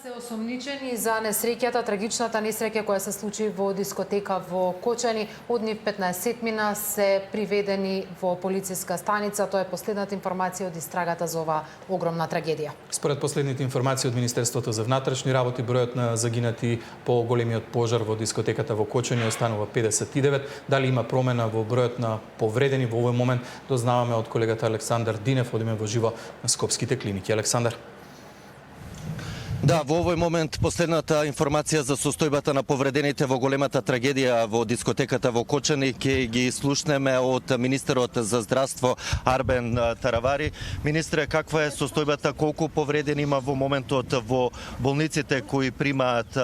Се осомничени за несреќата, трагичната несреќа која се случи во дискотека во Кочани. Од нив 15 се приведени во полициска станица. Тоа е последната информација од истрагата за оваа огромна трагедија. Според последните информации од Министерството за внатрешни работи, бројот на загинати по големиот пожар во дискотеката во Кочани останува 59. Дали има промена во бројот на повредени во овој момент, дознаваме од колегата Александар Динев, одиме во живо на Скопските клиники. Александар. Да, во овој момент последната информација за состојбата на повредените во големата трагедија во дискотеката во Кочани ќе ги слушнеме од министерот за здравство Арбен Таравари. Министре, каква е состојбата, колку повредени има во моментот во болниците кои примаат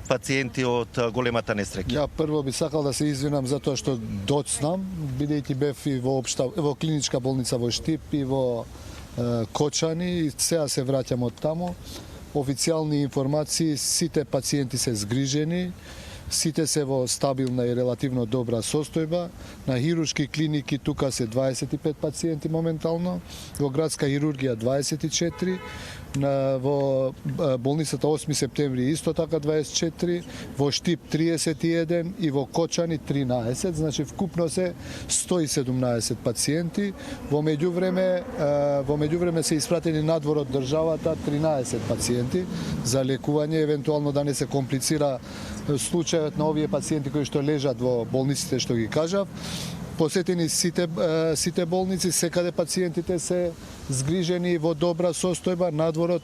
пациенти од големата несреќа? Ја прво би сакал да се извинам за тоа што доцнам, бидејќи бев и во клиничка болница во Штип и во Кочани и сега се враќам од таму. Официјални информации, сите пациенти се згрижени, сите се во стабилна и релативно добра состојба. На хируршки клиники тука се 25 пациенти моментално, во градска хирургија 24, во болницата 8 септември исто така 24, во Штип 31 и во Кочани 13, значи вкупно се 117 пациенти. Во меѓувреме се испратени надвор од државата 13 пациенти за лекување, евентуално да не се комплицира случајот на овие пациенти кои што лежат во болниците што ги кажав. Посетени сите болници, секаде пациентите се згрижени во добра состојба, надворот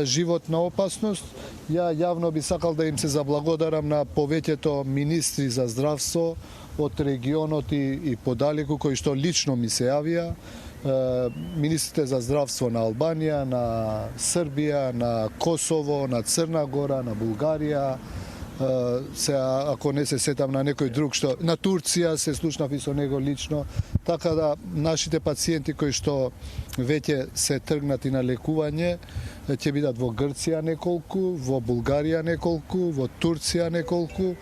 живот на опасност. Ја јавно би сакал да им се заблагодарам на повеќето министри за здравство од регионот и подалеку кои што лично ми се јавија, министрите за здравство на Албанија, на Србија, на Косово, на Црна Гора, на Булгарија, се ако не се сетам на некој друг што на Турција се слушнав и со него лично, така да нашите пациенти кои што веќе се тргнати на лекување ќе бидат во Грција неколку, во Булгарија неколку, во Турција неколку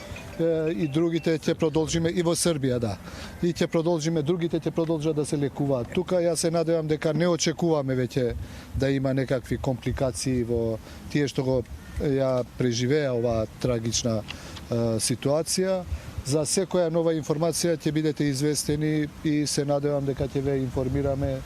и другите ќе продолжиме и во Србија, да. И ќе продолжиме, другите ќе продолжат да се лекуваат. Тука јас се надевам дека не очекуваме веќе да има некакви компликации во тие што го ја преживеа оваа трагична ситуација. За секоја нова информација ќе бидете известени и се надевам дека ќе ве информираме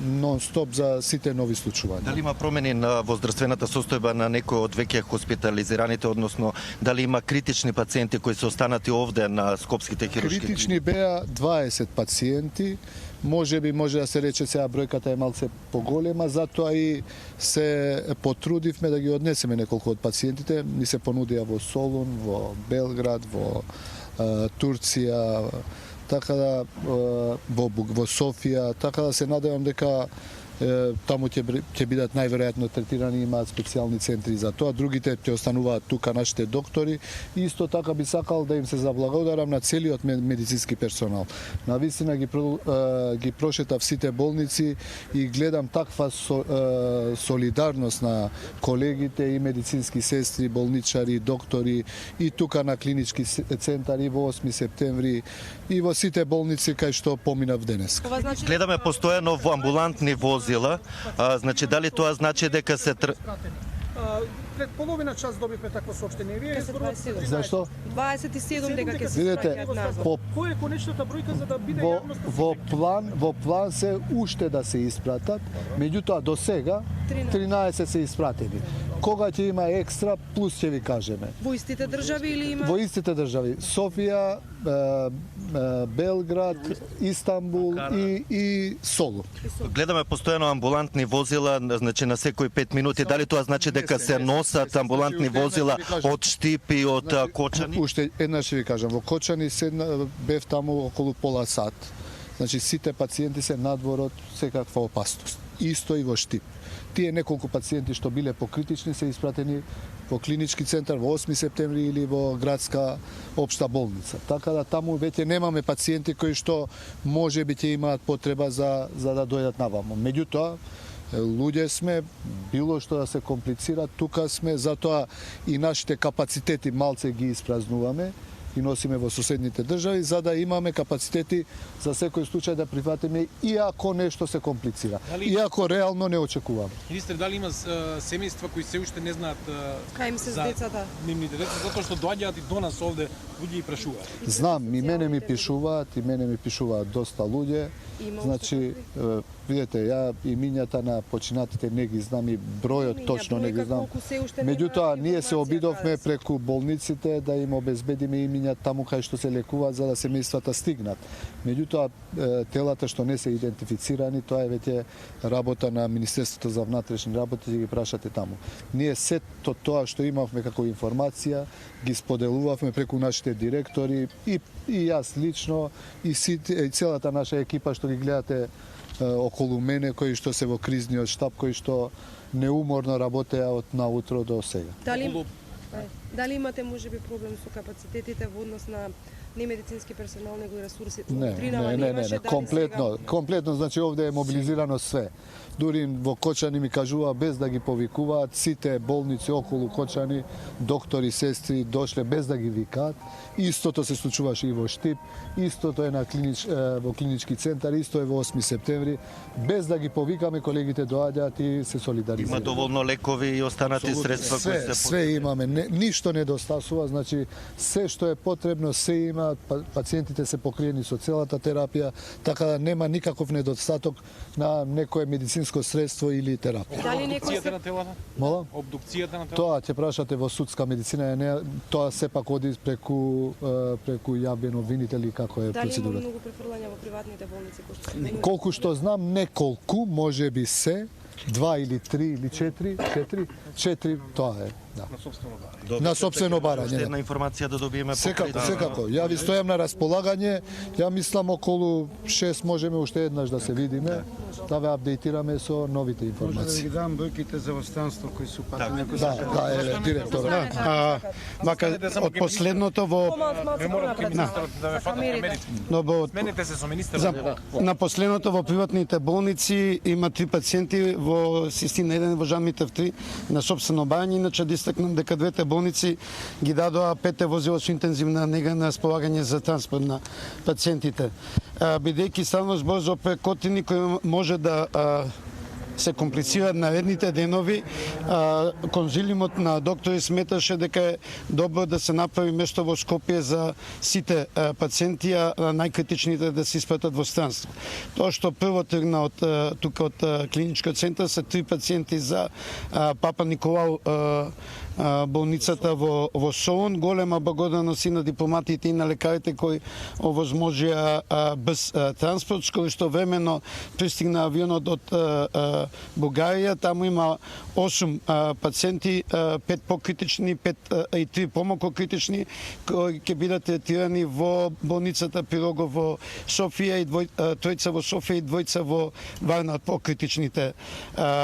нон-стоп за сите нови случувања. Дали има промени во здравствената состојба на некој од веќе хоспитализираните, односно дали има критични пациенти кои се останати овде на скопските хируршки клиники? Критични беа 20 пациенти. Може да се рече сега бројката е малце поголема, затоа и се потрудивме да ги однесеме неколку од пациентите. Ни се понудија во Солун, во Белград, во Турција, така да во Софија, така да се надевам дека таму ќе бидат најверојатно третирани, имаат специјални центри за тоа, другите ќе остануваат тука нашите доктори. И исто така би сакал да им се заблагодарам на целиот медицински персонал. Навистина ги прошетав сите болници и гледам таква солидарност на колегите и медицински сестри, болничари, доктори и тука на клинички центар и во 8 септември и во сите болници кај што поминав денес. Гледаме постојано во амбулантни возила. Значи, дали тоа значи дека се... Пред половина час добивме такво соопштение. Вие изборувате... Зашто? 27 дека ќе се видете, кој е конечната бројка за да биде јавноста? Во план се уште да се испратат, меѓутоа до сега 13 се испратени. Кога ќе има екстра, плюс ќе ви кажеме. Во истите држави или има? Во истите држави. Софија, Белград, Истанбул и Солун. Гледаме постојано амбулантни возила, значи на секои 5 минути. Дали тоа значи дека се носат амбулантни возила од Штип и од Кочани? Уште еднаш ќе ви кажам, во Кочани бев таму околу пола сат. Значи сите пациенти се надвор од секаква опасност. Исто и во Штип. Тие неколку пациенти што биле покритични се испратени во клинички центар во 8 септември или во градска општа болница. Така да таму веќе немаме пациенти кои што можеби ќе имаат потреба за да дојдат наваму. Меѓутоа, луѓе сме, било што да се комплицира, тука сме, затоа и нашите капацитети малце ги испразнуваме. и носиме во соседните држави за да имаме капацитети за секој случај да прифатиме иако нешто се комплицира. Иако реално не очекуваме. Министер, дали има семејства кои се уште не знаат Кај им се с за децата? нивните деца, затоа што доаѓаат и до нас овде луѓе и прашуваат. Знам, и мене ми пишуваат доста луѓе. Има Значи, видете, ја имињата на починатите не ги знам и бројот точно не ги знам. Меѓутоа, ние се обидовме преку болниците да им обезбедиме имиња таму кај што се лекуваат за да семејствата стигнат. Меѓутоа, телата што не се идентифицирани, тоа е веќе работа на Министерството за внатрешни работи, да ги прашате таму. Ние сето тоа што имавме како информација, ги споделувавме преку нашите директори и јас лично и целата наша екипа што ги гледате околу мене, кои што се во кризниот штаб, кои што неуморно работеа од наутро до сега. Дали имате можеби проблем со капацитетите во однос на немедицински персонал, него и ресурси? Не, комплетно, значи овде е мобилизирано све. Дури во Кочани ми кажува без да ги повикуваат, сите болници околу Кочани, доктори, сестри дошле без да ги викаат. Истото се случуваше и во Штип, истото е во клинички центар, исто е во 8 септември. Без да ги повикаме, колегите доаѓаат и се солидаризираат. Има доволно лекови и останати средства кои се све имаме, ништо недостасува, значи се што е потребно се има, пациентите се покриени со целата терапија, така да нема никаков недостаток на некое медицинско средство или терапија. Дали некој Обдукцијата на телата? Мола? Обдукцијата на телата? Тоа ќе прашате во судска медицина, тоа сепак оди преку јавен обвинител и како е Дали има процедурата. многу префрлања во приватните болници кои што Колку што знам, неколку, може би се, 2 или 3 или 4, тоа е. Да. На собствено барање. Уште една информација да добиеме Секако. Ја ви стојам на располагање. Ја мислам околу 6 можеме уште еднаш да се видиме, да ве апдейтираме со новите Може да информации. ги дам бројките за восстанство кои се упатени. Да, директор. Мака од последното во Ве морам ке министерот да ве фатат на мерите. Сменете се со министерот. на последното во приватните болници има 3 пациенти во Систина 1 во Жан Митев 3 на собствено барање, иначе да истакнам дека двете болници ги дадоа 5 возила со интензивна нега на располагање за транспорт на пациентите. Бидејќи ставно збор за опекотини кои може да се комплицираат наредните денови, конзилиумот на доктори сметаше дека е добро да се направи место во Скопје за сите пациенти, а најкритичните да се испратат во странство. Тоа што прво тргна од тука од клиничкиот центар се 3 пациенти за Папа Николау болницата во Солун. Голема благодарност и на дипломатите и на лекарите кои овозможија брз транспорт, кој што времено пристигна авионот од Бугарија. Таму има 8 пациенти, 5 покритични, 5 и 3 помалку критични, кои ќе бидат третирани во болницата Пирогов во Софија и тројца во Софија и двојца во Варна покритичните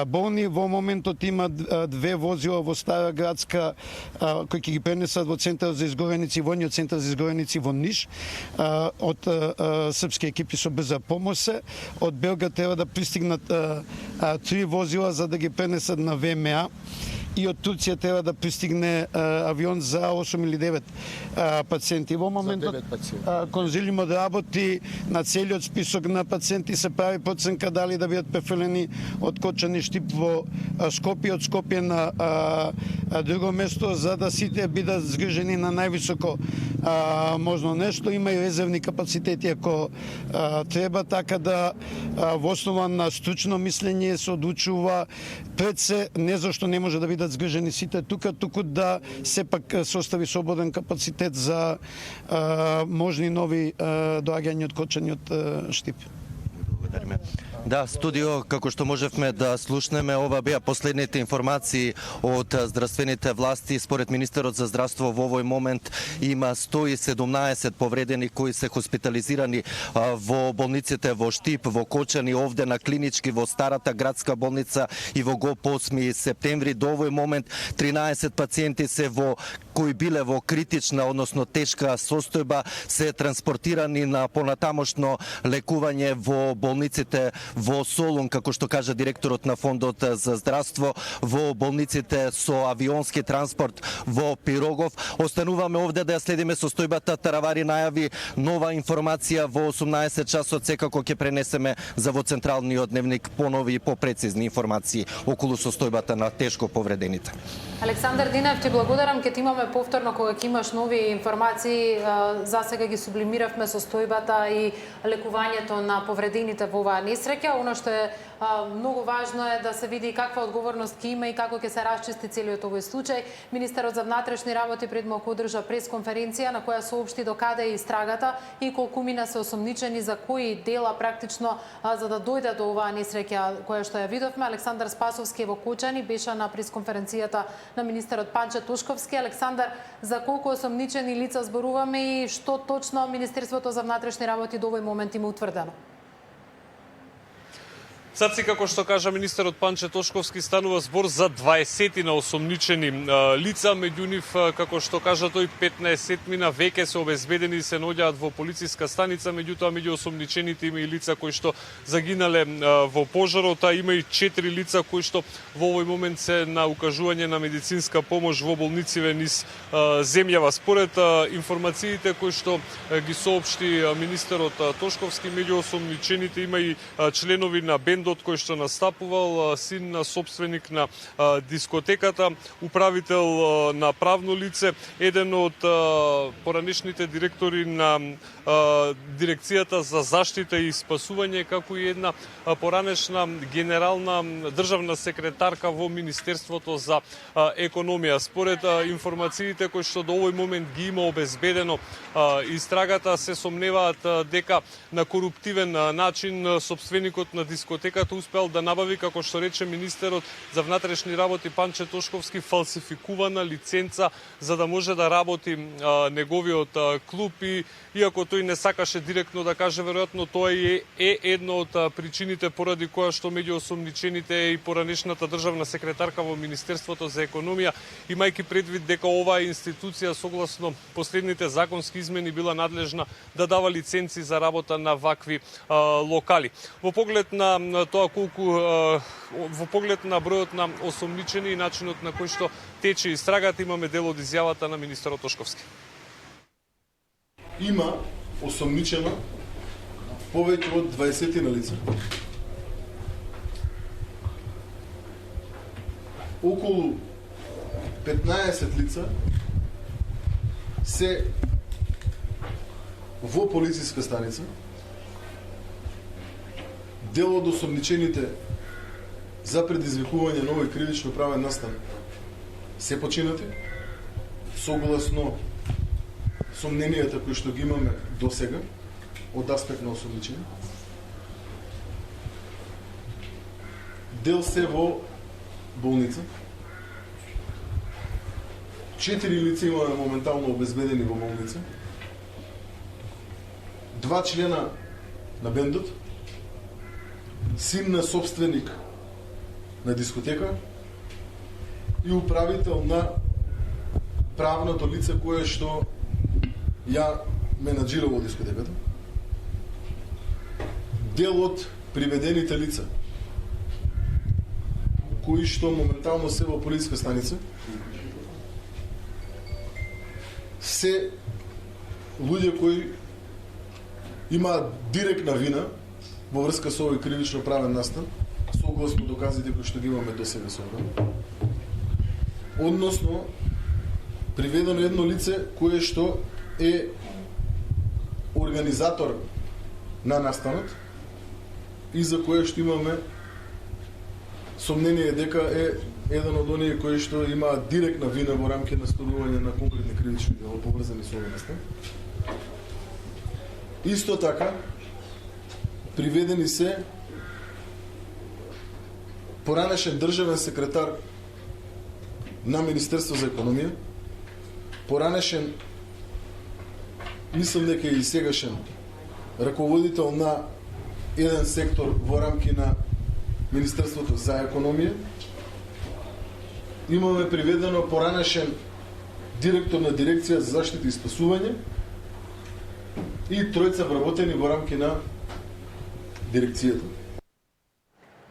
болни. Во моментот има 2 возила во Стара Градска кои ќе ги пренесат во центар за изгореници, војниот центар за изгореници во Ниш. Од српски екипи со брза помош. Од Белград треба да пристигнат 3 возила за да ги пренесат на ВМА. И од Турција треба да пристигне авион за 8 или 9 пациенти. Во моментот конзилиумот работи на целиот список на пациенти, се прави проценка дали да бидат префрлени од Кочани Штип во Скопје, од Скопје на друго место, за да сите бидат згрижени на највисоко можно нешто. Има и резервни капацитети ако треба, така да во основа на стручно мислење се одлучува пред се, не зашто не може да бидат згрижени сите тука, туку да сепак се остави слободен капацитет за можни нови доаѓања од Кочани од Штип. Благодариме. Да, студио, како што можевме да слушнеме, ова беа последните информации од здравствените власти. Според министерот за здравство во овој момент има 117 повредени кои се хоспитализирани во болниците во Штип, во Кочани, овде на клинички, во Старата градска болница и во ГОП 8 септември. До овој момент 13 пациенти се кои биле во критична, односно тешка состојба, се транспортирани на понатамошно лекување во болниците во Солун, како што кажа директорот на Фондот за здравство, во болниците со авионски транспорт во Пирогов. Остануваме овде да ја следиме состојбата. Таравари најави нова информација во 18 часот, секако ќе пренесеме за во централниот дневник понови и попрецизни информации околу состојбата на тешко повредените. Александар Динев, ти благодарам, ќе ти имаме повторно кога ќе имаш нови информации. За сега ги сублимиравме состојбата и лекувањето на повредените во оваа несреќа. Оно што е многу важно е да се види каква одговорност ќе има и како ќе се расчисти целиот овој случај. Министерот за внатрешни работи пред малку одржа пресконференција на која соопшти до каде е истрагата и колкумина се осомничени за кои дела практично за да дојде до оваа несреќа која што ја видовме. Александар Спасовски во Кочани беше на пресконференцијата на министерот Панче Тошковски. Александар, за колку осомничени лица зборуваме и што точно Министерството за внатрешни работи до овој момент има утврдено? Саци, како што кажа министерот Панче Тошковски, станува збор за 20 на осомничени лица, меѓу нив, како што кажа тој, 15 мина веќе се обезбедени и се наоѓаат во полициска станица, меѓутоа меѓу осомничените има и лица кои што загинале во пожарот, а има и 4 лица кои што во овој момент се на укажување на медицинска помош во болнициве низ земјава. Според информациите кои што ги соопшти министерот Тошковски, меѓу осомничените има и членови на бендот кој што настапувал, син на собственик на дискотеката, управител на правно лице, еден од поранешните директори на дирекцијата за заштита и спасување, како и една поранешна генерална државна секретарка во Министерството за економија. Според информациите кои што до овој момент ги има обезбедено истрагата, се сомневаат дека на коруптивен начин собственикот на дискотеката успел да набави, како што рече министерот за внатрешни работи Панче Тошковски, фалсификувана лиценца за да може да работи неговиот клуб, и иако тој не сакаше директно да каже, веројатно тоа е едно од причините поради која што меѓу осомничените е и поранешната државна секретарка во Министерството за економија, имајќи предвид дека оваа институција согласно последните законски измени била надлежна да дава лиценци за работа на вакви локали. Во поглед на тоа колку во поглед на бројот на осомничени и начинот на кој што тече истрагата, имаме дел од изјавата на министерот Тошковски. Има осомничено повеќе од 20 на лица. Околу 15 лица се во полициска станица. Дел од осомничените за предизвикување на овој кривично правен настан се починати, согласно сомненијата кои што ги имаме до сега од аспект на осомничени. Дел се во болница. 4 лица имаме моментално обезбедени во болница. 2 члена на бендот, син на собственик на дискотека и управител на правното лице кое што ја менаџира во дискотеката. Дел од приведените лица кои што моментално се во полициска станица се луѓе кои имаат директна вина во врска со овој кривично правен настан, согласно доказите кои што ги имаме до сега со ова. Односно, приведено едно лице кое што е организатор на настанот и за кое што имаме сомнение дека е еден од оние кои што имаат директна вина во рамки на сторување на конкретни кривични дела поврзани со овој настан. Исто така, приведени се поранешен државен секретар на Министерство за економија, поранешен, мислам дека и сегашен раководител на еден сектор во рамки на Министерството за економија. Имаме приведено поранешен директор на дирекција за заштита и спасување и тројца вработени во рамки на дирекцијата.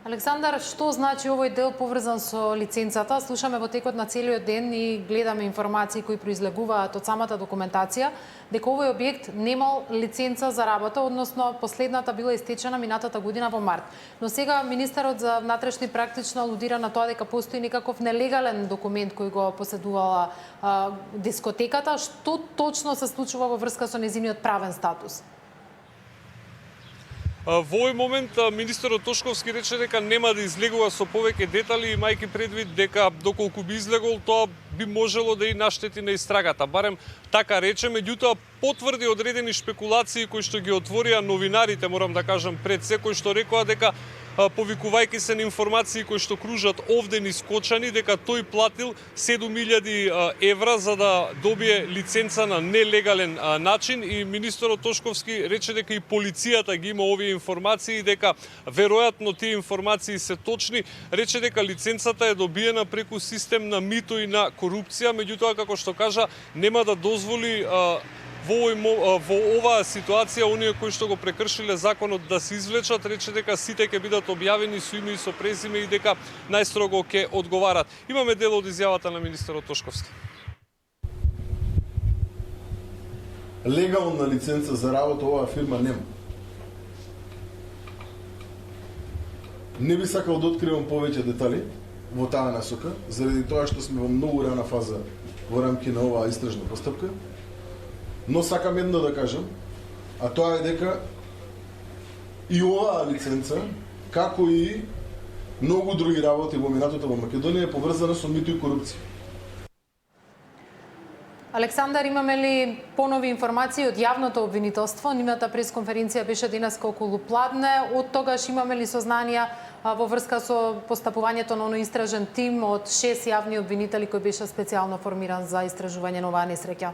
Александар, што значи овој дел поврзан со лиценцата? Слушаме во текот на целиот ден и гледаме информации кои произлегуваат од самата документација дека овој објект немал лиценца за работа, односно последната била истечена минатата година во март. Но сега министерот за внатрешни практично алудира на тоа дека постои некаков нелегален документ кој го поседувала дискотеката. Што точно се случува во врска со нејзиниот правен статус? Во овој момент министерот Тошковски рече дека нема да излегува со повеќе детали, имајќи предвид дека доколку би излегол, тоа би можело да и наштети на истрагата. Барем така рече, меѓутоа потврди одредени шпекулации кои што ги отворија новинарите, морам да кажам, пред секој што рекоа дека повикувајќи се на информации кои што кружат овде низ Кочани, дека тој платил 7.000 евра за да добие лиценца на нелегален начин, и министерот Тошковски рече дека и полицијата ги има овие информации, дека веројатно тие информации се точни. Рече дека лиценцата е добиена преку систем на мито и на корупција, меѓутоа, како што кажа, нема да дозволи во оваа ситуација оние кои што го прекршиле законот да се извлечат. Рече дека сите ќе бидат објавени со име и со презиме и дека најстрого ќе одговарат. Имаме дел од изјавата на министерот Тошковски. Легална лиценца за работа оваа фирма нема. Не би сакал да откривам повеќе детали во таа насока, заради тоа што сме во многу рана фаза во рамки на оваа истражна постапка. Но сакам едно да кажам, а тоа е дека и оваа лиценца, како и многу други работи во минатото во Македонија, е поврзана со мито и корупција. Александар, имаме ли понови информации од јавното обвинителство? Нивната пресконференција беше денеска околу пладне. Од тогаш имаме ли сознанија во врска со постапувањето на оној истражен тим од 6 јавни обвинители кој беше специјално формиран за истражување на оваа несреќа?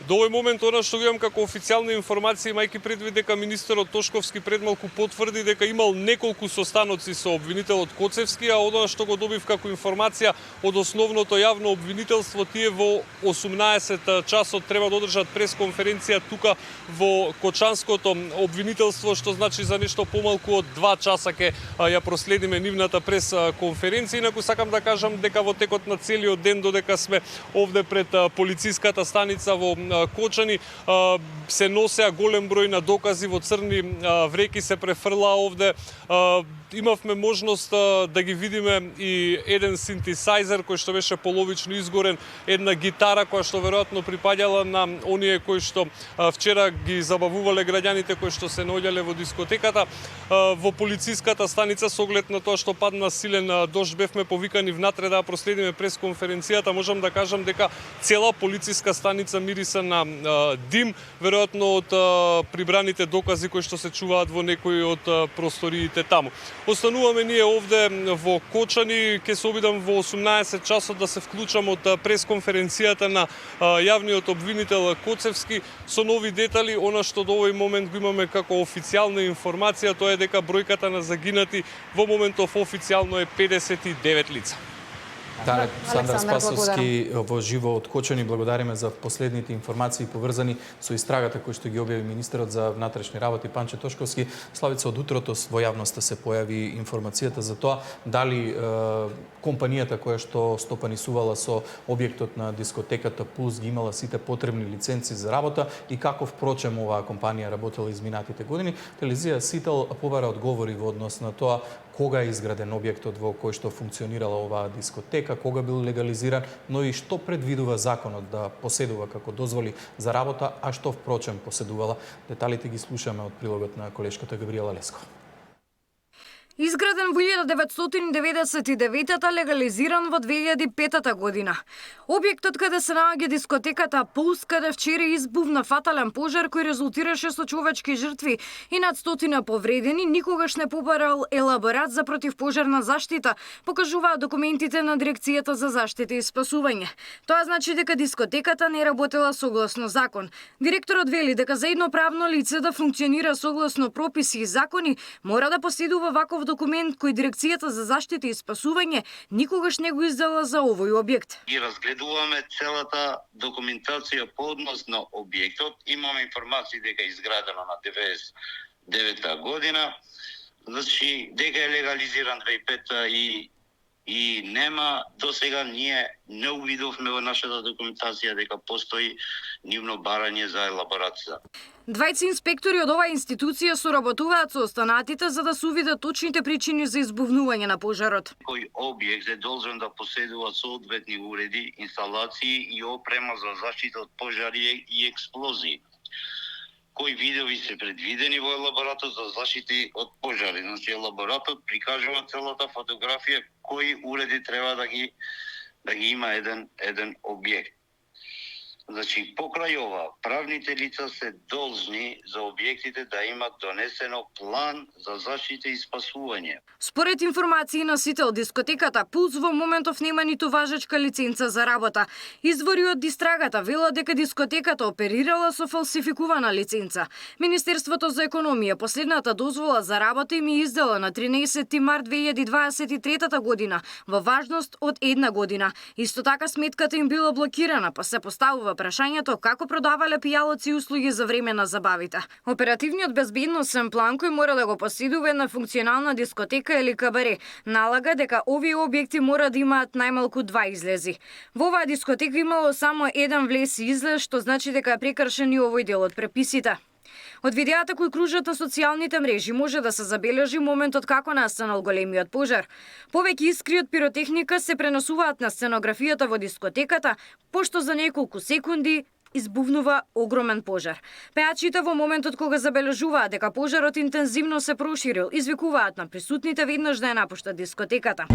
До овој момент, она што го имам како официјална информација, имајќи предвид дека министерот Тошковски предмалку потврди дека имал неколку состаноци со обвинителот Коцевски, а она што го добив како информација од основното јавно обвинителство, тие во 18 часот треба да одржат пресконференција тука во Кочанското обвинителство, што значи за нешто помалку од 2 часа ќе ја проследиме нивната пресконференција. Инаку сакам да кажам дека во текот на целиот ден, додека сме овде пред полициската станица во Кочани, се носеа голем број на докази, во црни вреки се префрла овде. Имавме можност да ги видиме и еден синтесајзер кој што беше половично изгорен, една гитара која што веројатно припаѓала на оние кои што вчера ги забавувале граѓаните кои што се наоѓале во дискотеката. Во полициската станица, со оглед на тоа што падна силен дожд, бевме повикани внатре да проследиме пресконференцијата. Можам да кажам дека цела полициска станица мириса на дим, веројатно од прибраните докази кои што се чуваат во некои од просториите таму. Остануваме ние овде во Кочани, ќе се обидам во 18 часот да се вклучам од пресконференцијата на јавниот обвинител Коцевски со нови детали. Она што до овој момент го имаме како официјална информација, тоа е дека бројката на загинати во моментов официјално е 59 лица. Да, Александар Спасовски во живо од Кочани, благодариме за последните информации поврзани со истрагата кој што ги објави министерот за внатрешни работи Панче Тошковски. Славица, од утрото во јавноста се појави информацијата за тоа дали компанијата која што стопанисувала со објектот на дискотеката Пулс ги имала сите потребни лиценци за работа и каков прочем оваа компанија работела изминатите години. Телевизија Сител побара одговори во однос на тоа кога е изграден објектот во кој што функционирала оваа дискотека, кога бил легализиран, но и што предвидува законот да поседува како дозволи за работа, а што впрочем поседувала. Деталите ги слушаме од прилогот на колешката Габриела Леско. Изграден во 1999-та, легализиран во 2005 година. Објектот каде се наоѓа дискотеката Пулс, каде вчера избувна фатален пожар кој резултираше со човечки жртви и над 100 повредени, никогаш не побарал елаборат за противпожарна заштита, покажуваат документите на Дирекцијата за заштита и спасување. Тоа значи дека дискотеката не работела согласно закон. Директорот вели дека за едно правно лице да функционира согласно прописи и закони, мора да поседува ваков документ кој Дирекцијата за заштита и спасување никогаш не го издала за овој објект. Ги разгледуваме целата документација по однос на објектот. Имаме информации дека е изградено на 99 година. Значи, дека е легализиран 2005 и нема, до сега ние не увидовме во нашата документација дека постои нивно барање за елаборација. Двајца инспектори од оваа институција соработуваат со останатите за да се увидат точните причини за избувнување на пожарот. Кој објект е должен да поседува соодветни уреди, инсталации и опрема за заштита од пожари и експлозии. Кои видови се предвидени во елаборатот за заштита од пожари. Значи, елаборатот прикажува целата фотографија кои уреди треба да ги има еден објект. Значи, покрај ова, правните лица се должни за објектите да имат донесено план за заштита и спасување. Според информации на сите од дискотеката Пулс, во моментов нема ниту важечка лиценца за работа. Извори од истрагата велат дека дискотеката оперирала со фалсификувана лиценца. Министерството за економија последната дозвола за работа им издала на 13 март 2023 година, во важност од 1 година. Исто така сметката им била блокирана, па се поставува прашањето како продавале пијалоци и услуги за време на забавите. Оперативниот безбедносен план кој мора да го поседува една функционална дискотека или кабаре налага дека овие објекти мора да имаат најмалку 2 излези. Во оваа дискотека имало само еден влез и излез, што значи дека е прекршен и овој дел од преписите. Од видеата кои кружат на социјалните мрежи може да се забележи моментот како настанал големиот пожар. Повеќе искри од пиротехника се пренесуваат на сценографијата во дискотеката, пошто за неколку секунди избувнува огромен пожар. Пеачите во моментот кога забележуваат дека пожарот интензивно се проширил, извикуваат на присутните веднаш да ја напуштат дискотеката.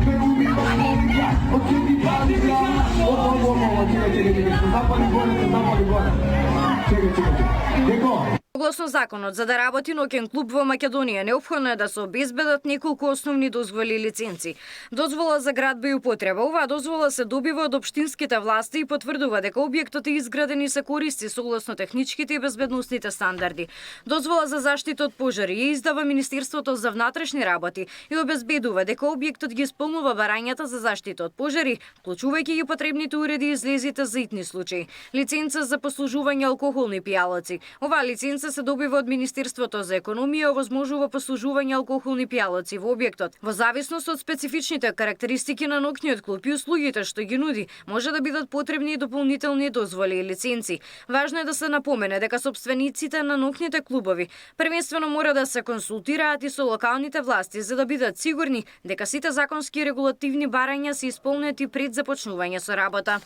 Согласно законот, за да работи ноќен клуб во Македонија, неопходно е да се обезбедат неколку основни дозволи и лиценци. Дозвола за градба и употреба. Оваа дозвола се добива од општинските власти и потврдува дека објектот е изграден и се користи согласно техничките и безбедносните стандарди. Дозвола за заштита од пожари ја издава Министерството за внатрешни работи и обезбедува дека објектот ги исполнува барањата за заштита од пожари, вклучувајќи ги потребните уреди и излезите за итни случаи. Лиценца за послужување алкохолни пијалоци. Оваа лиценца се добива од Министерството за економија, овозможува послужување алкохолни пијалоци во објектот. Во зависност од специфичните карактеристики на ноќниот клуб и услугите што ги нуди, може да бидат потребни и дополнителни дозволи и лиценци. Важно е да се напомене дека сопствениците на ноќните клубови првенствено мора да се консултираат и со локалните власти за да бидат сигурни дека сите законски и регулативни барања се исполнети пред започнување со работа.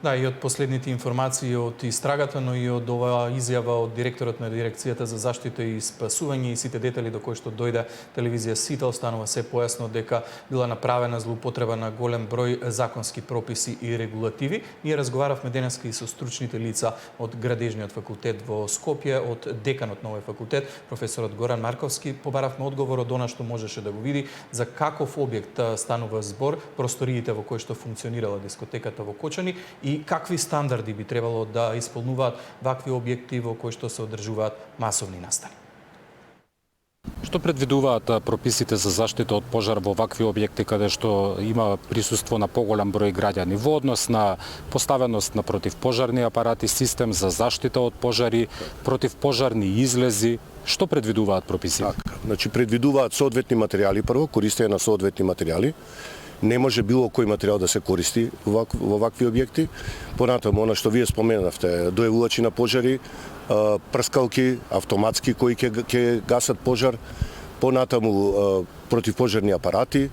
Да, и од последните информации од истрагата, но и од оваа изјава од директорот на дирекцијата за заштита и спасување и сите детали до кои што дојде телевизија Сита, останува се појасно дека била направена злоупотреба на голем број законски прописи и регулативи. Ние разговаравме денеска и со стручните лица од Градежниот факултет во Скопје, од деканот на овој факултет, професорот Горан Марковски. Побаравме одговор од она што можеше да го види за каков објект станува збор, просториите во кои што функционирала дискотеката во Кочани и какви стандарди би требало да исполнуваат вакви објекти во кои што се одржуваат масовни настани. Што предвидуваат прописите за заштита од пожар во вакви објекти каде што има присуство на поголем број граѓани во однос на поставеност на противпожарни апарати, систем за заштита од пожари, противпожарни излези? Што предвидуваат прописите? Значи предвидуваат соодветни материјали прво, користење на соодветни материјали. Не може било кој материјал да се користи во вакви објекти. Понатаму, она што вие споменавте, доевувачи на пожари, прскалки, автоматски кои ќе гасат пожар, понатаму противпожарни апарати,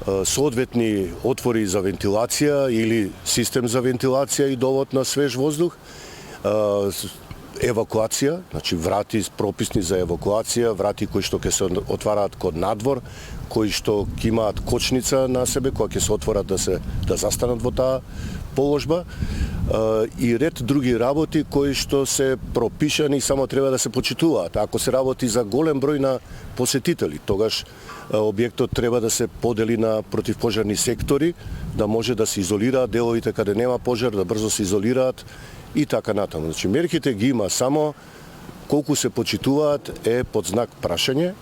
соодветни отвори за вентилација или систем за вентилација и довод на свеж воздух, евакуација, значи врати прописни за евакуација, врати кои што ќе се отвараат кон надвор, кои што ќе имаат кочница на себе, кои ќе се отворат да застанат во таа положба, и ред други работи кои што се пропишани и само треба да се почитуваат. Ако се работи за голем број на посетители, тогаш објектот треба да се подели на противпожарни сектори, да може да се изолираат деловите каде нема пожар, да брзо се изолираат и така натаму. Значи мерките ги има, само колку се почитуваат е под знак прашање.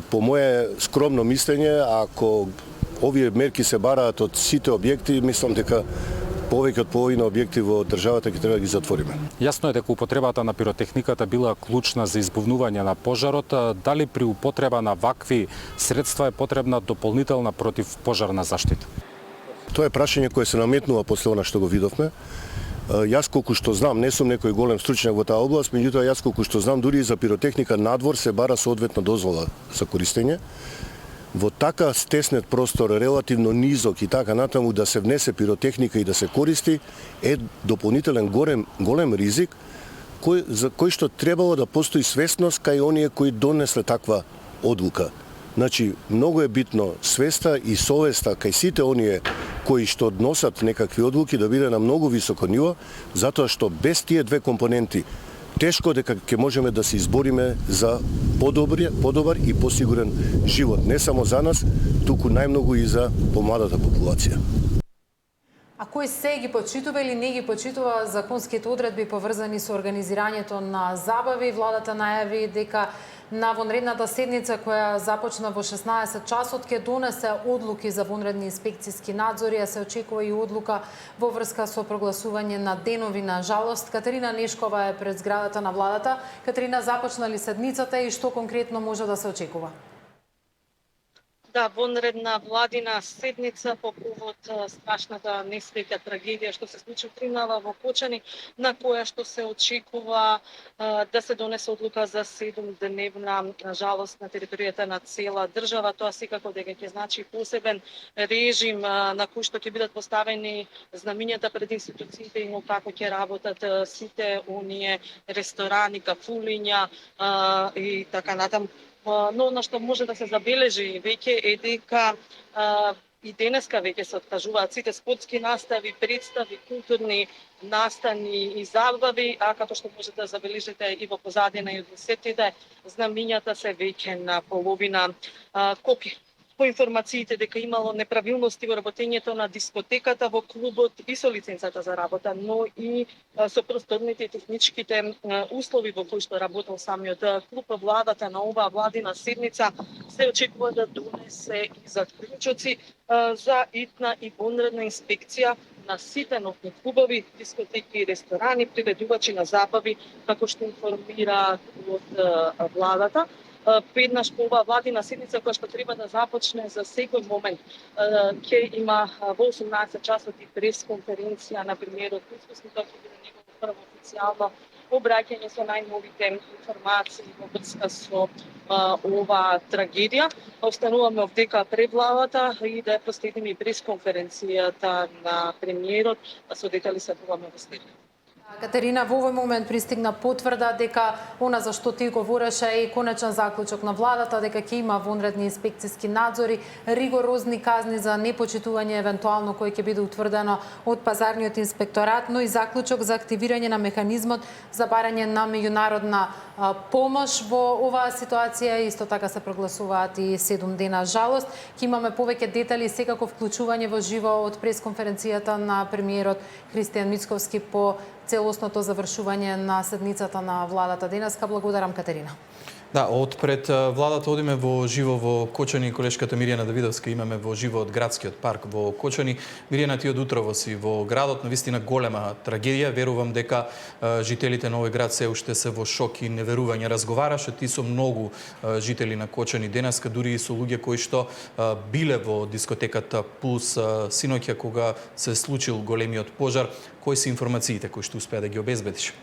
По мое скромно мислење, ако овие мерки се бараат од сите објекти, мислам дека повеќе од половина објекти во државата ќе треба да ги затвориме. Јасно е дека употребата на пиротехниката била клучна за избувнување на пожарот. Дали при употреба на вакви средства е потребна дополнителна противпожарна заштита? Тоа е прашање кое се наметнува после она што го видовме. Јас колку што знам, не сум некој голем стручњак во таа област, меѓутоа јас колку што знам, дури и за пиротехника надвор се бара соодветна дозвола за користење. Во така стеснет простор, релативно низок и така натаму да се внесе пиротехника и да се користи е дополнителен голем ризик за кој што требало да постои свесност кај оние кои донесле таква одлука. Значи, многу е битно свеста и совеста кај сите оние кои што носат некакви одлуки да биде на многу високо ниво, затоа што без тие две компоненти тешко дека ќе можеме да се избориме за подобар и посигурен живот, не само за нас, туку најмногу и за помладата популација. А кој се ги почитува или не ги почитува законските одредби поврзани со организирањето на забави? Владата најави дека на вонредната седница која започна во 16 часот ќе донесе одлуки за вонредни инспекцијски надзори, а се очекува и одлука во врска со прогласување на денови на жалост. Катерина Нешкова е пред зградата на владата. Катерина, започна ли седницата и што конкретно може да се очекува? Да, вонредна владина седница по повод страшната несреќа, трагедија што се случи тринава во Кочани, на која што се очекува да се донесе одлука за 7-дневна жалост на територијата на цела држава. Тоа секако дека ќе значи посебен режим на кој што ќе бидат поставени знамињата пред институциите и како ќе работат сите оние ресторани, кафулиња и така натаму. Но на што може да се забележи веќе е дека и денеска веќе се откажуваат сите спортски настави, представи, културни настани и забави, а като што може да забележите и во позадина и од десетите, знамињата се веќе на половина копи. По информациите дека имало неправилности во работењето на дискотеката во клубот и со лиценцата за работа, но и со просторните и техничките услови во кои што работел самиот клуб. Владата на оваа владина седница се очекува да донесе и заклучоци за итна и вонредна инспекција на сите ноќни клубови, дискотеки и ресторани, приведувачи на забави, како што информира од владата. Веднаш по оваа владина седница која што треба да започне за секој момент ќе има во 18 часот и пресконференција на премиерот Куцкоски, тоа ќе биде негово прво официјално обраќање со најновите информации во врска со оваа трагедија. Остануваме овдека пред владата и да ја проследиме и пресконференцијата на премиерот, со детали се буваме во следните. Катерина, во овој момент пристигна потврда дека она за што ти говореше е конечен заклучок на владата, дека ќе има вонредни инспекцијски надзори, ригорозни казни за непочитување евентуално кој ќе биде утврдено од пазарниот инспекторат, но и заклучок за активирање на механизмот за барање на меѓународна помош во оваа ситуација. Исто така се прогласуваат и 7 дена жалост. Ќе имаме повеќе детали, секако вклучување во живо од пресконференцијата на премиерот Христијан Мицковски по целосното завршување на седницата на владата денеска. Благодарам, Катерина. Да, од пред владата одиме во живо во Кочани. Колешката Миријана Давидовска имаме во живо од градскиот парк во Кочани. Миријана, ти од утрово си во градот, навистина голема трагедија. Верувам дека жителите на овој град се уште се во шок и неверување. Разговараше ти со многу жители на Кочани денеска, дури и со луѓе кои што биле во дискотеката Пулс синоќа кога се случил големиот пожар. Кои се информациите кои што успеа да ги обезбедиш?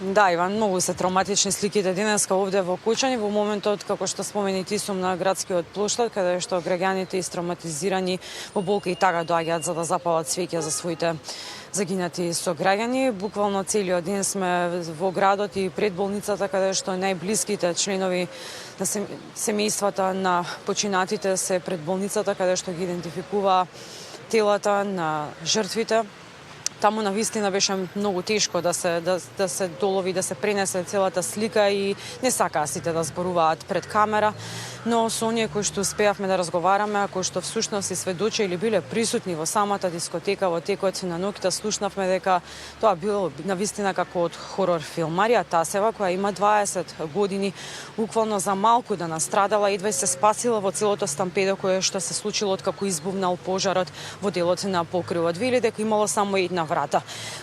Да, Иван, многу се травматични сликите денеска овде во Кочани. Во моментот, како што спомени ти, сум на градскиот плоштад, каде што граѓаните истравматизирани во болка и тага доаѓаат за да запалат свеќа за своите загинати сограѓани. Буквално целиот ден сме во градот и пред болницата, каде што најблиските членови на семејствата на починатите се пред болницата, каде што ги идентификува телата на жртвите. таму навистина беше многу тешко да се долови, да се пренесе целата слика и не сакаа сите да зборуваат пред камера, но со оние кои што успеавме да разговараме, кои што всушност се сведочи или биле присутни во самата дискотека во текот на ноќта, слушнавме дека тоа било навистина како од хорор филм. Марија Тасева, која има 20 години, буквално за малку да настрадала, едва се спасила во целото стампедо кое што се случило откако избувнал пожарот во делот на покривот. Вели дека имало само една врата.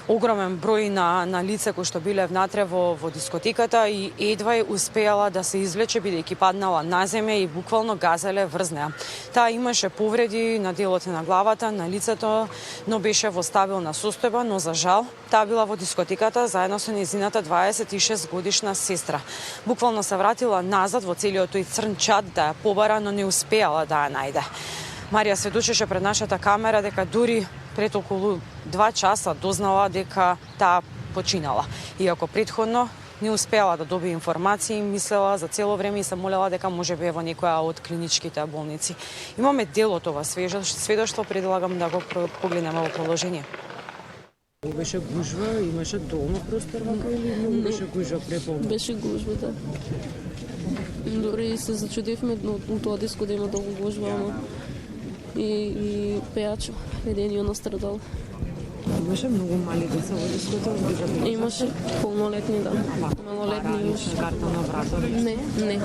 Огромен број на лица кои што биле внатре во дискотеката и едва е успеала да се извлече бидејќи паднала на земја и буквално газеле врз неа. Таа имаше повреди на делот на главата, на лицето, но беше во стабилна состојба, но за жал таа била во дискотеката заедно со нејзината 26 годишна сестра. Буквално се вратила назад во целиот тој црн чад да ја побара, но не успеала да ја најде. Марија сведочеше пред нашата камера дека дури пред околу 2 часа дознала дека таа починала. Иако претходно не успеала да добие информации, мислела за цело време и се молела дека може би е во некоја од клиничките болници. Имаме дел од ова сведоштво, предлагам да го погледнеме во продолжение. Беше гужва, имаше долно простор вака или многу беше гужва преполно? Беше гужва, да. Дори се зачудивме у тоа диско да има долго гужва, ама и пејачо, единиот настрадал. Имаше многу мали деца во дискотека? Имаше полнолетни, да. Малолетни имаше. Карта на врата? Не.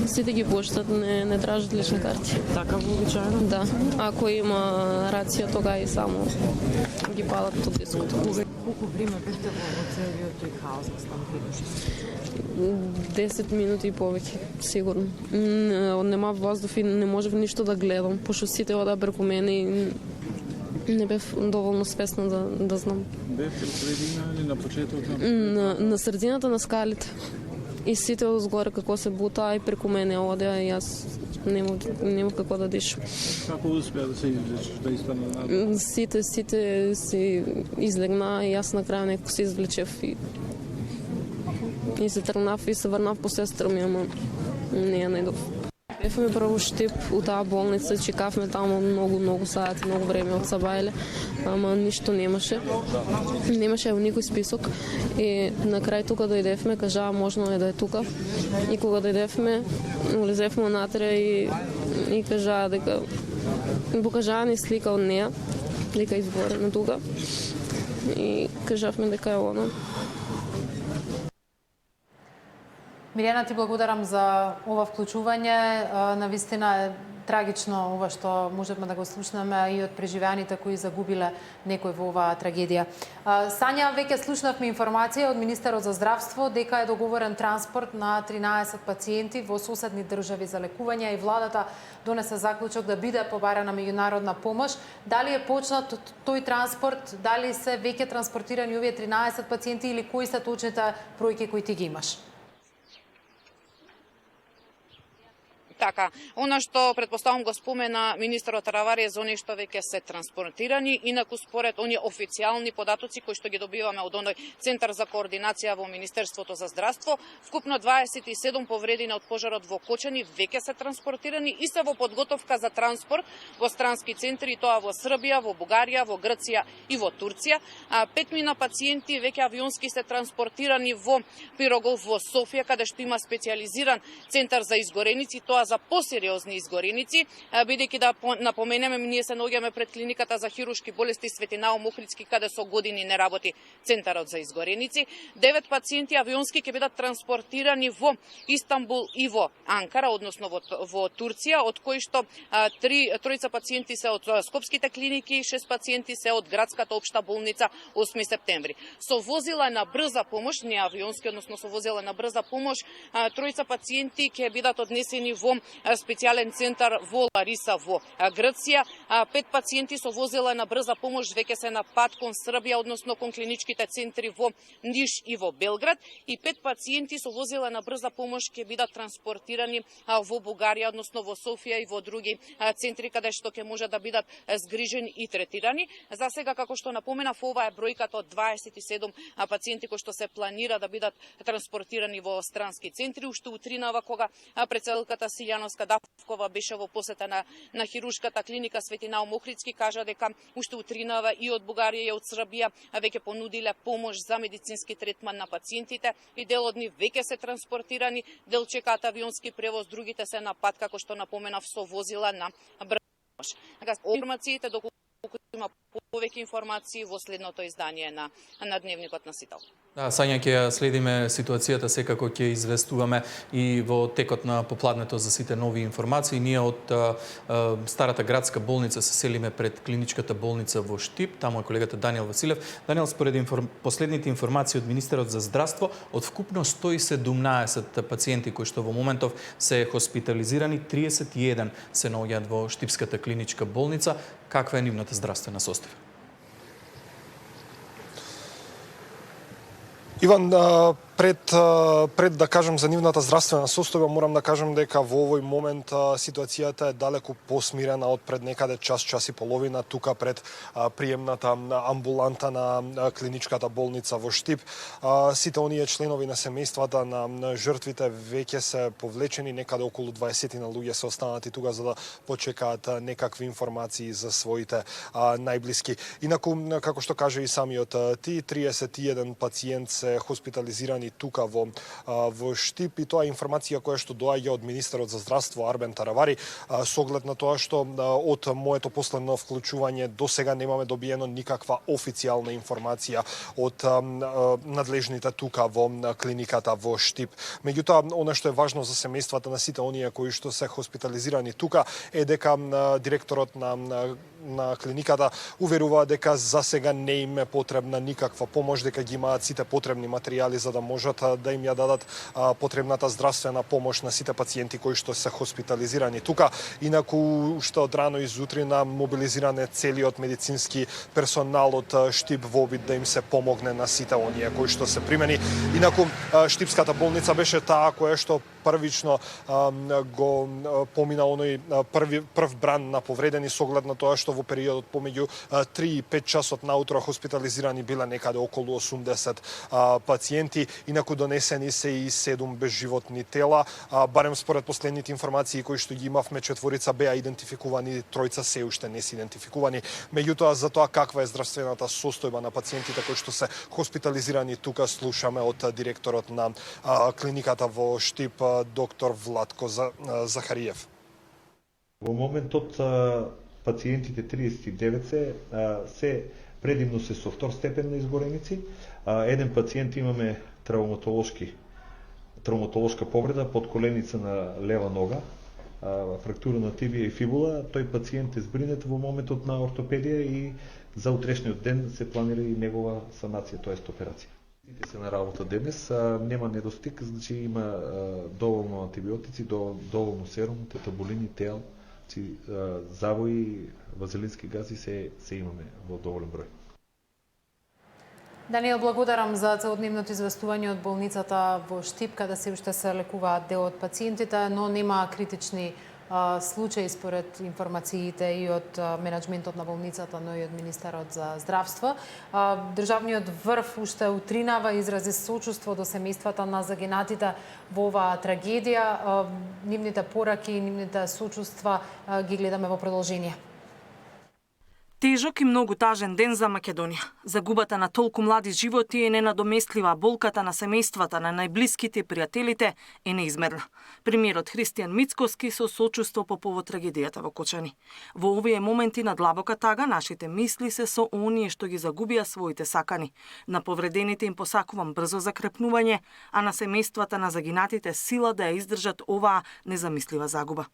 Сите ги поштат, не тражат лични карти. Така вообичаено? Да. Ако има рација, тога и само ги палат од диското. Колку време бевте во целиот тој хаос на стампедот? 10 минути и повеќе, сигурно. Нема воздух и не можев ништо да гледам, пошто сите одаа преку мене и не бев доволно свесна да знам. Бев при средина или на почетокот? На средината на скалите. И сите одзгоре како се бутаа и преку мене одеа и јас немав како да дишам. Како успеа да се извлечеш, да истана надолу? Сите си излегнаа и јас на крај некако се извлечев и се тргнав и се врнав по сестра ми, ама не ја најдов. Бевме прво Штип у таа болница, чекавме таму многу сати, многу време од Сабајле, ама ништо немаше. Немаше никој список и на крај тука дојдевме, кажаа можно е да е тука. И кога дојдевме, улезевме натре и кажаа дека покажаа ни слика од неа, дека изборена тука. И кажавме дека е она. Миријана, ти благодарам за ова вклучување. Навистина е трагично ова што можевме да го слушнеме и од преживеаните кои загубиле некој во оваа трагедија. Сања, веќе слушнавме информација од Министерот за здравство дека е договорен транспорт на 13 пациенти во соседни држави за лекување и владата донесе заклучок да биде побарана меѓународна помош. Дали е почнат тој транспорт, дали се веќе транспортирани овие 13 пациенти или кои се точните бројки кои ти ги имаш? Така, она што претпоставам го спомена министерот Таравари е за оние што веќе се транспортирани, инаку според оние официјални податоци кои што ги добиваме од оној Центар за координација во Министерството за здравство, вкупно 27 повредени од пожарот во Кочани веќе се транспортирани и се во подготовка за транспорт во странски центри, тоа во Србија, во Бугарија, во Грција и во Турција. 5 пациенти веќе авионски се транспортирани во Пирогов во Софија, каде што има специјализиран центар за изгореници, тоа за посериозни изгореници, бидејќи да напоменеме, ние се наоѓаме пред клиниката за хируршки болести Светинао Мохридски, каде со години не работи центарот за изгореници. 9 пациенти авионски ќе бидат транспортирани во Истанбул и во Анкара, односно во Турција, од кои што тројца пациенти се од скопските клиники, 6 пациенти се од градската општа болница 8 септември. Со возила на брза помош, не авионски, односно со возила на брза помош, тројца пациенти ќе бидат однесени во специјален центар во Лариса во Грција. 5 пациенти со возила на брза помош веќе се на пат кон Србија, односно кон клиничките центри во Ниш и во Белград, и 5 пациенти со возила на брза помош ќе бидат транспортирани во Бугарија, односно во Софија и во други центри каде што ќе може да бидат згрижени и третирани. За сега, како што напоменав, ова е бројката од 27 пациенти кои што се планира да бидат транспортирани во странски центри. Уште утринава, кога претседателката Василјановска Давкова беше во посета на хируршката клиника Свети Наум Охридски, кажа дека уште утринава и од Бугарија и од Србија веќе понудиле помош за медицински третман на пациентите и дел од нив веќе се транспортирани, дел чекаат авионски превоз, другите се на пат, како што напоменав, со возила на брза. Информациите доколку има повеќе информации во следното издание на Дневникот на Сител. Да, Сања, ќе следиме ситуацијата, секако ќе известуваме и во текот на попладнето за сите нови информации. Ние од старата градска болница се селиме пред клиничката болница во Штип, таму е колегата Даниел Василев. Даниел, според последните информации од Министерот за здравство, од вкупно 117 пациенти кои што во моментов се хоспитализирани, 31 се наоѓаат во Штипската клиничка болница. Каква е нивната здравствена состојба? Иван, пред да кажам за нивната здравствена состојба, морам да кажам дека во овој момент ситуацијата е далеку посмирена од пред некаде час и половина тука пред приемната амбуланта на клиничката болница во Штип. Сите оние членови на семејствата на жртвите веќе се повлечени, некаде околу 20 на луѓе се останати тука за да почекаат некакви информации за своите најблиски. Инаку, како што каже и самиот ти, 31 пациент се хоспитализирани тука во Штип и тоа е информација која што доаѓа од Министерот за здравство Арбен Таравари, со оглед на тоа што од моето последно вклучување до сега немаме добиено никаква официјална информација од надлежните тука во клиниката во Штип. Меѓутоа, она што е важно за семејствата на сите оние кои што се хоспитализирани тука е дека директорот на клиниката уверува дека за сега не им е потребна никаква помош, дека ги имаат сите потребни материјали за да можат да им ја дадат потребната здравствена помош на сите пациенти кои што се хоспитализирани тука. Инаку уште од рано изутрина мобилизиран е целиот медицински персонал од Штип во обид да им се помогне на сите оние кои што се примени. Инаку Штипската болница беше таа која што првично го помина оној прв бран на повредени со оглед на тоа што во периодот помеѓу 3 и 5 часот наутро хоспитализирани биле некаде околу 80 пациенти, инаку донесени се и 7 безживотни тела, барем според последните информации кои што ги имавме, 4 беа идентификувани, 3 се уште не се идентификувани. Меѓутоа, за тоа каква е здравствената состојба на пациентите кои што се хоспитализирани тука слушаме од директорот на клиниката во Штип, доктор Владко Захариев. Во моментот пациентите 39 се предимно се со втор степен на изгореници. Еден пациент имаме травматолошка повреда под коленица на лева нога, фрактура на тибија и фибула. Тој пациент е збринет во моментот на ортопедија и за утрешниот ден се планира и негова санација, тоест операција. Се на работа денес, нема недостиг, значи има доволно антибиотици, доволно серум, тетабулини, тел, завои, вазелински гази се имаме во доволен број. Даниел, благодарам за целодневното известување од болницата во Штип, каде се уште се лекуваат дел од пациентите, но нема критични случаи според информациите и од менеджментот на болницата, но и од Министерот за здравство. Државниот врв уште утринава изрази сочувство до семејствата на загинатите во оваа трагедија. Нивните пораки и нивните сочувства ги гледаме во продолжение. Тежок и многу тажен ден за Македонија. Загубата на толку млади животи е ненадоместлива, болката на семејствата, на најблиските и пријателите е неизмерна. Премиерот Христијан Мицкоски со сочувство по повод трагедијата во Кочани. Во овие моменти на длабока тага нашите мисли се со оние што ги загубија своите сакани. На повредените им посакувам брзо закрепнување, а на семејствата на загинатите сила да ја издржат оваа незамислива загуба.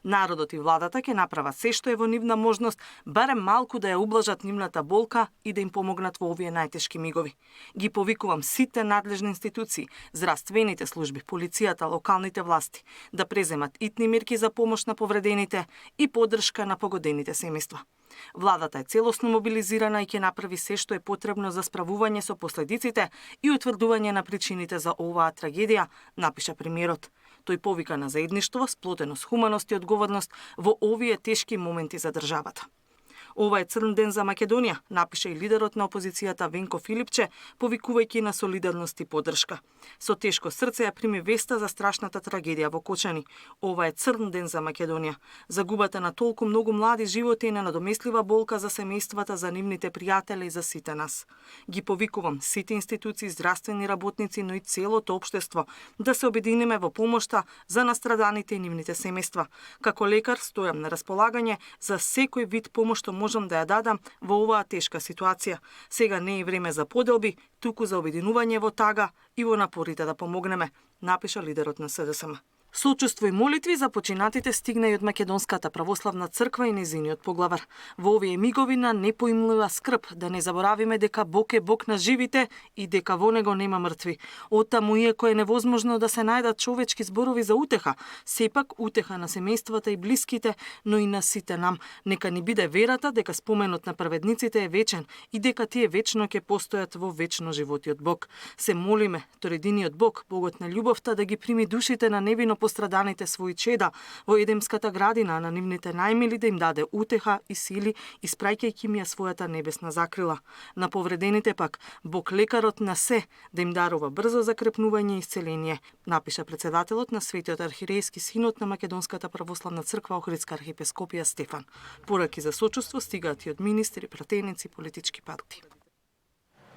Народот и владата ќе направат се што е во нивна можност, барем малку да ја ублажат нивната болка и да им помогнат во овие најтешки мигови. Ги повикувам сите надлежни институции, здравствените служби, полицијата, локалните власти да преземат итни мерки за помош на повредените и поддршка на погодените семејства. Владата е целосно мобилизирана и ќе направи се што е потребно за справување со последиците и утврдување на причините за оваа трагедија, напиша премиерот. Тој повика на заедништво, сплотеност, хуманост и одговорност во овие тешки моменти за државата. Ова е црн ден за Македонија, напиша и лидерот на опозицијата Венко Филипче, повикувајќи на солидарност и поддршка. Со тешко срце ја прими веста за страшната трагедија во Кочани. Ова е црн ден за Македонија. Загубата на толку многу млади животи е ненадомеслива болка за семејствата, за нивните пријатели и за сите нас. Ги повикувам сите институции, здравствени работници, но и целото општество да се обединиме во помошта за настраданите и нивните семејства. Како лекар стојам на располагање за секој вид помош што можам да ја дадам во оваа тешка ситуација. Сега не е време за поделби, туку за обединување во тага и во напорите да помогнеме, напиша лидерот на СДСМ. Сочувство и молитви за починатите стигна и од Македонската православна црква и нејзиниот поглавар. Во овие мигови на непоимлива скрб да не заборавиме дека Бог е Бог на живите и дека во него нема мртви. Оттаму, иако е невозможно да се најдат човечки зборови за утеха, сепак утеха на семејствата и блиските, но и на сите нам. Нека ни биде верата дека споменот на праведниците е вечен и дека тие вечно ќе постојат во вечно животиот Бог. Се молиме торединиот Бог, Богот на љубовта, да ги прими душите на невино постраданите своји чеда во Едемската градина, на нивните најмили да им даде утеха и сили, испраќајќи им ја својата небесна закрила. На повредените пак, Бог лекарот на се, да им дарува брзо закрепнување и исцеление, напиша председателот на Светиот архиерејски синод на Македонската православна црква Охридска архиепископија Стефан. Пораки за сочувство стигаат и од министри, пратеници, политички партии.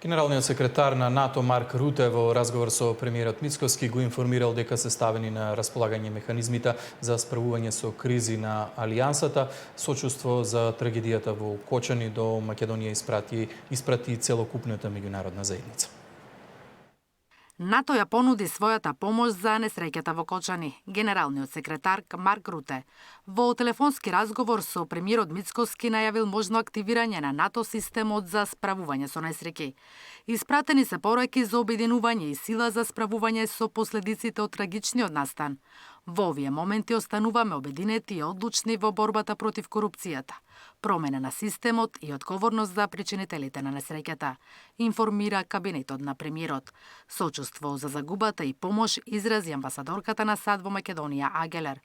Генералниот секретар на НАТО Марк Руте во разговор со премиерот Мицкоски го информирал дека се ставени на располагање механизмите за справување со кризи на Алијансата. Сочувство за трагедијата во Кочани до Македонија испрати целокупната меѓународна заедница. НАТО ја понуди својата помош за несреќата во Кочани, генералниот секретар Марк Руте. Во телефонски разговор со премиерот Мицкоски најавил можно активирање на НАТО системот за справување со несреќи. Испратени се пораки за обединување и сила за справување со последиците од трагичниот настан. Во овие моменти остануваме обединети и одлучни во борбата против корупцијата, промена на системот и одговорност за причинителите на несреќата, информира кабинетот на премиерот. Сочувство за загубата и помош изрази амбасадорката на САД во Македонија Агелер.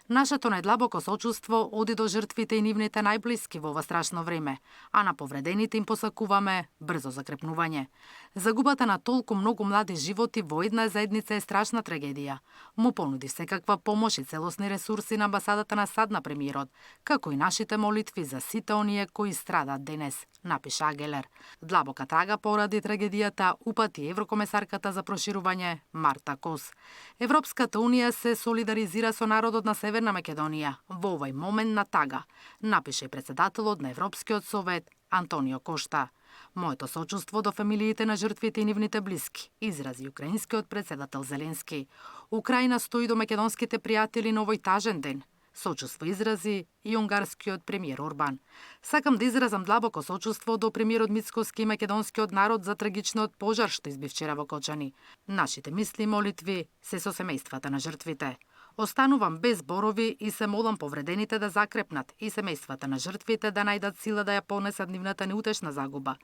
Нашето најдлабоко сочувство оди до жртвите и нивните најблиски во ова страшно време, а на повредените им посакуваме брзо закрепнување. Загубата на толку многу млади животи во една заедница е страшна трагедија. Му понуди секаква помош и целосни ресурси на амбасадата на САД на премиерот, како и нашите молитви за сите оние кои страдат денес, напиша Агелер. Длабока трага поради трагедијата упати еврокомесарката за проширување Марта Кос. Европската унија се солидаризира со народот на Северна Македонија во овој момент на тага, напиша и председателот на Европскиот совет Антонио Кошта. Моето сочувство до фамилиите на жртвите и нивните блиски, изрази украинскиот председател Зеленски. Украина стои до македонските пријатели на овој тажен ден. Сочувство изрази и унгарскиот премиер Орбан. Сакам да изразам длабоко сочувство до премиерот Мицкоски и македонскиот народ за трагичниот пожар што изби вчера во Кочани. Нашите мисли и молитви се со семејствата на жртвите. Останувам без зборови и се молам повредените да закрепнат и семејствата на жртвите да најдат сила да ја понесат нивната неутешна загуба.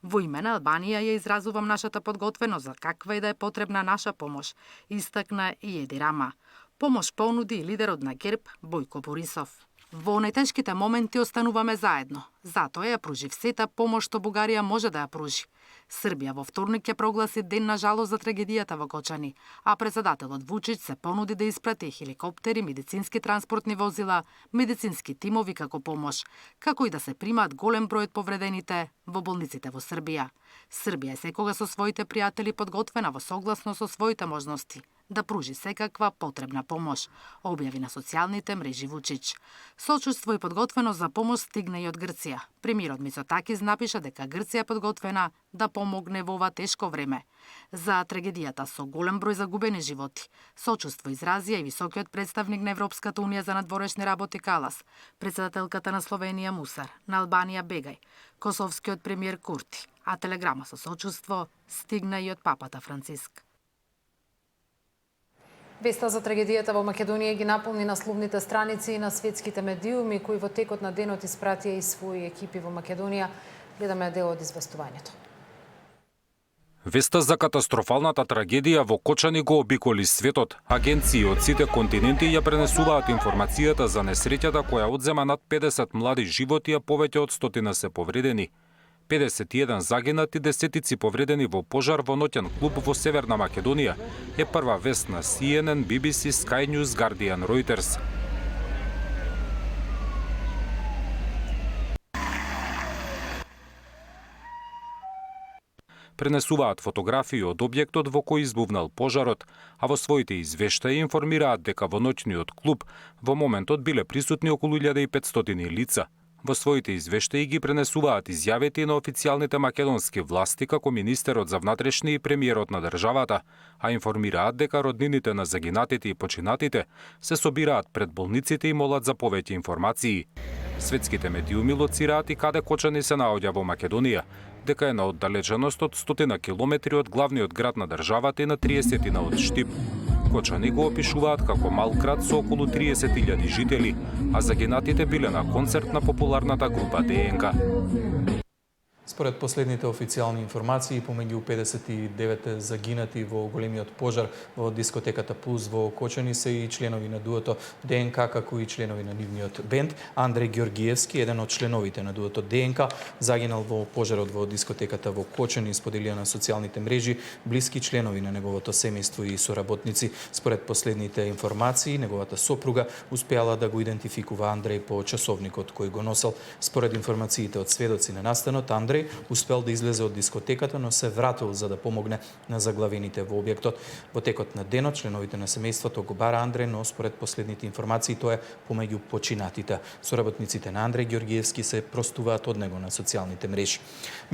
Во име на Албанија ја изразувам нашата подготвеност за каква и да е потребна наша помош, истакна и Еди Рама. Помош понуди и лидерот на ГЕРБ Бојко Борисов. Во најтешките моменти остануваме заедно. Затоа ја пружи сета помош што Бугарија може да ја пружи. Србија во вторник ќе прогласи ден на жалост за трагедијата во Кочани, а председателот Вучич се понуди да испрати хеликоптери, медицински транспортни возила, медицински тимови како помош, како и да се примаат голем број од повредените во болниците во Србија. Србија е секога со своите пријатели подготвена во согласно со своите можности да пружи секаква потребна помош, објави на социјалните мрежи Вучич. Сочувство и подготвеност за помош стигна и од Грција. Премиерот Мицотакис напиша дека Грција е подготвена да помогне во ова тешко време. За трагедијата со голем број загубени животи, сочувство изразија и високиот представник на Европската унија за надворешни работи Калас, председателката на Словенија Мусар, на Албанија Бегај, косовскиот премиер Курти, а телеграма со сочувство стигна и од папата Франциск. Веста за трагедијата во Македонија ги наполни насловните страници и на светските медиуми, кои во текот на денот испратија и своји екипи во Македонија. Гледаме дел од известувањето. Веста за катастрофалната трагедија во Кочани го обиколи светот. Агенции од сите континенти ја пренесуваат информацијата за несреќата која одзема над 50 млади животи, а повеќе од 100 се повредени. 51 загинати, десетици повредени во пожар во ноќен клуб во Северна Македонија е прва вест на CNN, BBC, Sky News, Guardian, Reuters. Пренесуваат фотографии од објектот во кој избувнал пожарот, а во своите извештаи информираат дека во ноќниот клуб во моментот биле присутни околу 1500 лица. Во своите извештаи ги пренесуваат изјавите на официјалните македонски власти како министерот за внатрешни и премиерот на државата, а информираат дека роднините на загинатите и починатите се собираат пред болниците и молат за повеќе информации. Светските медиуми лоцираат и каде Кочани се наоѓа во Македонија, дека е на оддалеченост од 100 километри од главниот град на државата и на 30 од Штип. Кочани го опишуваат како мал град со околу 30.000 жители, а загинатите биле на концерт на популарната група ДНК. Според последните официјални информации, помеѓу 59 загинати во големиот пожар во дискотеката Пулс во Кочани се и членови на дуото ДНК, како и членови на нивниот бенд. Андреј Ѓоргиевски, еден од членовите на дуото ДНК, загинал во пожарот во дискотеката во Кочани, споделија на социјалните мрежи блиски членови на неговото семејство и соработници. Според последните информации, неговата сопруга успеала да го идентификува Андреј по часовникот кој го носел. Според информациите од сведоци на настанот, Андреј успел да излезе од дискотеката, но се вратил за да помогне на заглавените во објектот. Во текот на денот, членовите на семејството го бара Андреј, но според последните информации тоа е помеѓу починатите. Соработниците на Андреј Ѓоргиевски се простуваат од него на социјалните мрежи.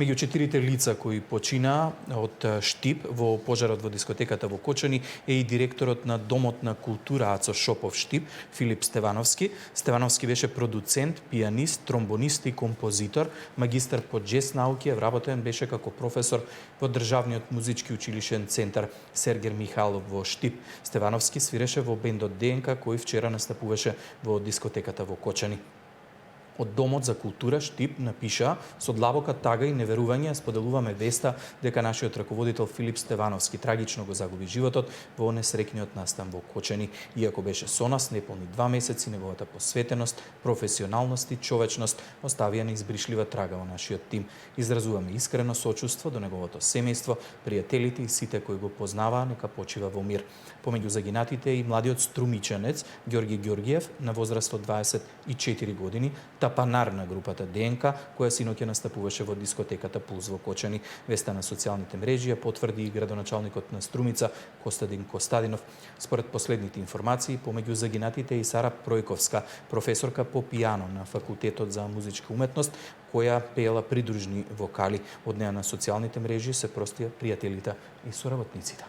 Меѓу 4 лица кои починаа од Штип во пожарот во дискотеката во Кочани е и директорот на Домот на култура Ацо Шопов Штип, Филип Стевановски. Стевановски беше продуцент, пианист, тромбонист и композитор, магистар по джез науки, вработен беше како професор во Државниот музички училишен центар Сергер Михайлов во Штип. Стевановски свиреше во бендот ДНК, кој вчера настапуваше во дискотеката во Кочани. Од Домот за култура Штип напиша: со длабока тага и неверување споделуваме веста дека нашиот раководител Филип Стевановски трагично го загуби животот во несреќниот настан во Кочани. Иако беше со нас неполни 2 месеци, неговата посветеност, професионалност и човечност оставија неизбришлива трага во нашиот тим. Изразуваме искрено сочувство до неговото семејство, пријателите и сите кои го познаваа, нека почива во мир. Помеѓу загинатите и младиот струмичанец Ѓорги Ѓоргиев на возраст од 24 години, тапанар на групата ДНК, која синоќа настапуваше во дискотеката Пулс во Кочани. Веста на социјалните мрежи ја потврди и градоначалникот на Струмица Костадин Костадинов. Според последните информации, помеѓу загинатите и Сара Пројковска, професорка по пијано на Факултетот за музичка уметност, која пеела придружни вокали. Од неа на социјалните мрежи се простија пријателите и соработниците.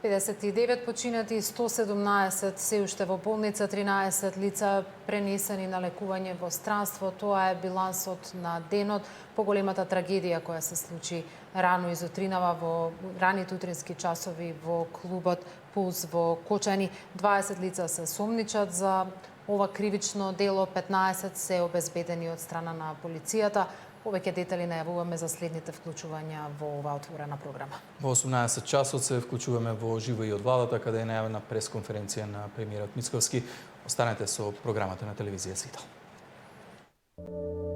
59 починати, 117 се уште во болница, 13 лица пренесени на лекување во странство. Тоа е билансот на денот по големата трагедија која се случи рано изутринава во раните утрински часови во клубот Пулс во Кочани. 20 лица се сомничат за ова кривично дело, 15 се обезбедени од страна на полицијата. Повеќе детали најавуваме за следните вклучувања во оваа отворена програма. Во 18 часот се вклучуваме во живо и од владата, каде е најавена пресконференција на премиерот Мицковски. Останете со програмата на телевизија Сител.